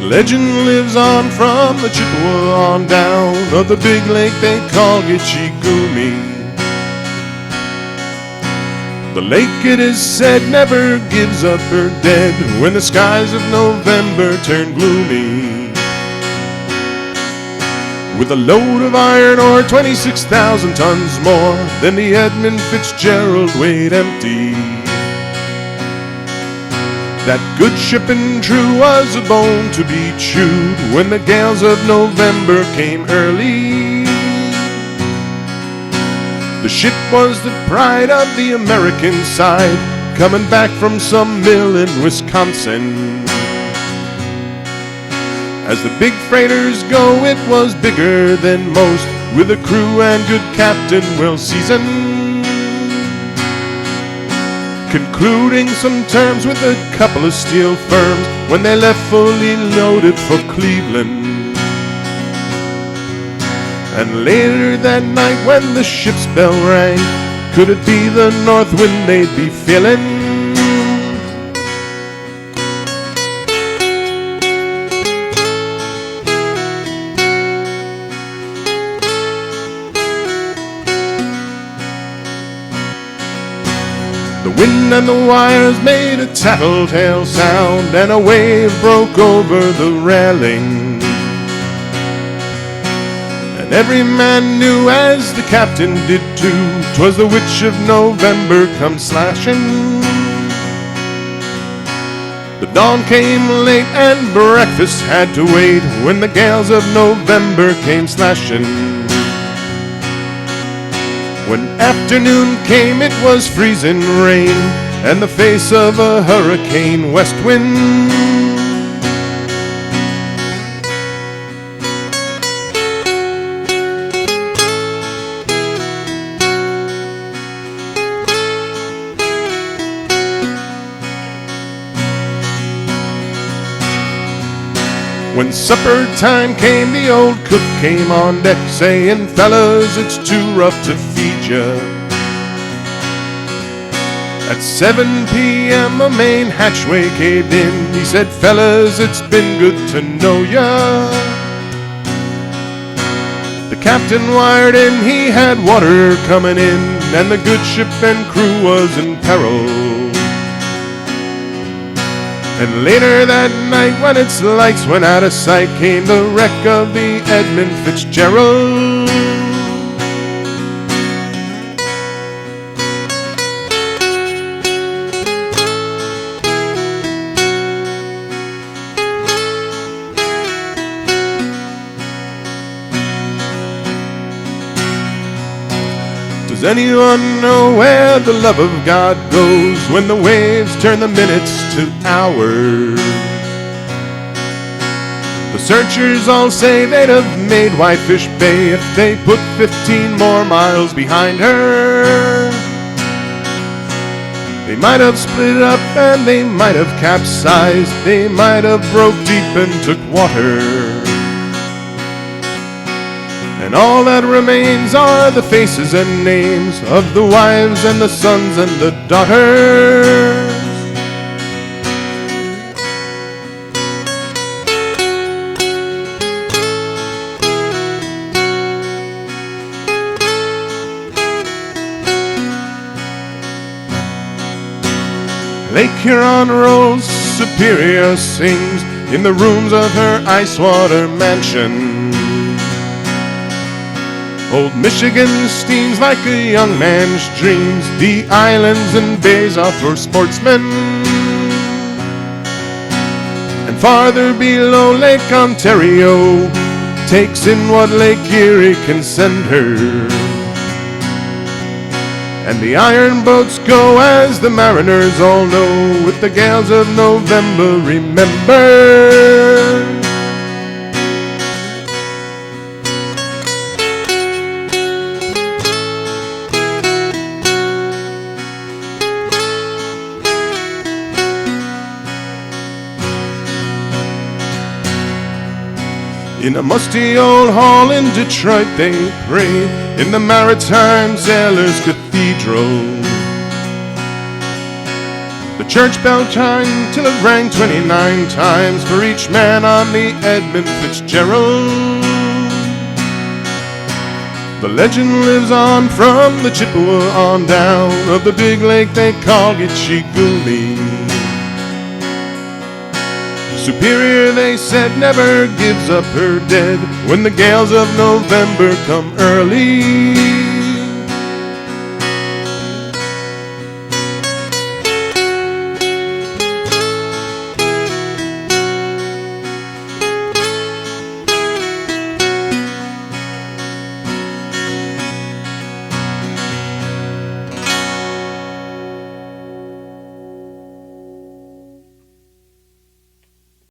Legend lives on from the Chippewa on down of the big lake they call Gitchigumi. The lake, it is said, never gives up her dead when the skies of November turn gloomy. With a load of iron ore 26,000 tons more than the Edmund Fitzgerald weighed empty. That good ship and true was a bone to be chewed when the gales of November came early. The ship was the pride of the American side, coming back from some mill in Wisconsin. As the big freighters go, it was bigger than most, with a crew and good captain well seasoned. Concluding some terms with a couple of steel firms when they left fully loaded for Cleveland. And later that night when the ship's bell rang, could it be the north wind they'd be feeling? The wind and the wires made a tattletale sound, and a wave broke over the railing. And every man knew, as the captain did too, 'twas the witch of November come slashing. The dawn came late and breakfast had to wait when the gales of November came slashing. When afternoon came, it was freezing rain and the face of a hurricane west wind. When supper time came, the old cook came on deck saying, "Fellas, it's too rough to feed ya." At 7 p.m. a main hatchway caved in. He said, "Fellas, it's been good to know ya." The captain wired in, he had water coming in, and the good ship and crew was in peril. And later that night, when its lights went out of sight, came the wreck of the Edmund Fitzgerald. Does anyone know where the love of God goes when the waves turn the minutes to hours? The searchers all say they'd have made Whitefish Bay if they put 15 more miles behind her. They might have split up and they might have capsized. They might have broke deep and took water. And all that remains are the faces and names of the wives and the sons and the daughters. Lake Huron rolls, Superior sings in the rooms of her ice water mansion. Old Michigan steams like a young man's dreams. The islands and bays are for sportsmen. And farther below, Lake Ontario takes in what Lake Erie can send her. And the iron boats go, as the mariners all know, with the gales of November remember. In a musty old hall in Detroit they prayed, in the Maritime Sailors' Cathedral. The church bell chimed till it rang 29 times for each man on the Edmund Fitzgerald. The legend lives on from the Chippewa on down of the big lake they call Gitchigumi. Superior, they said, never gives up her dead when the gales of November come early.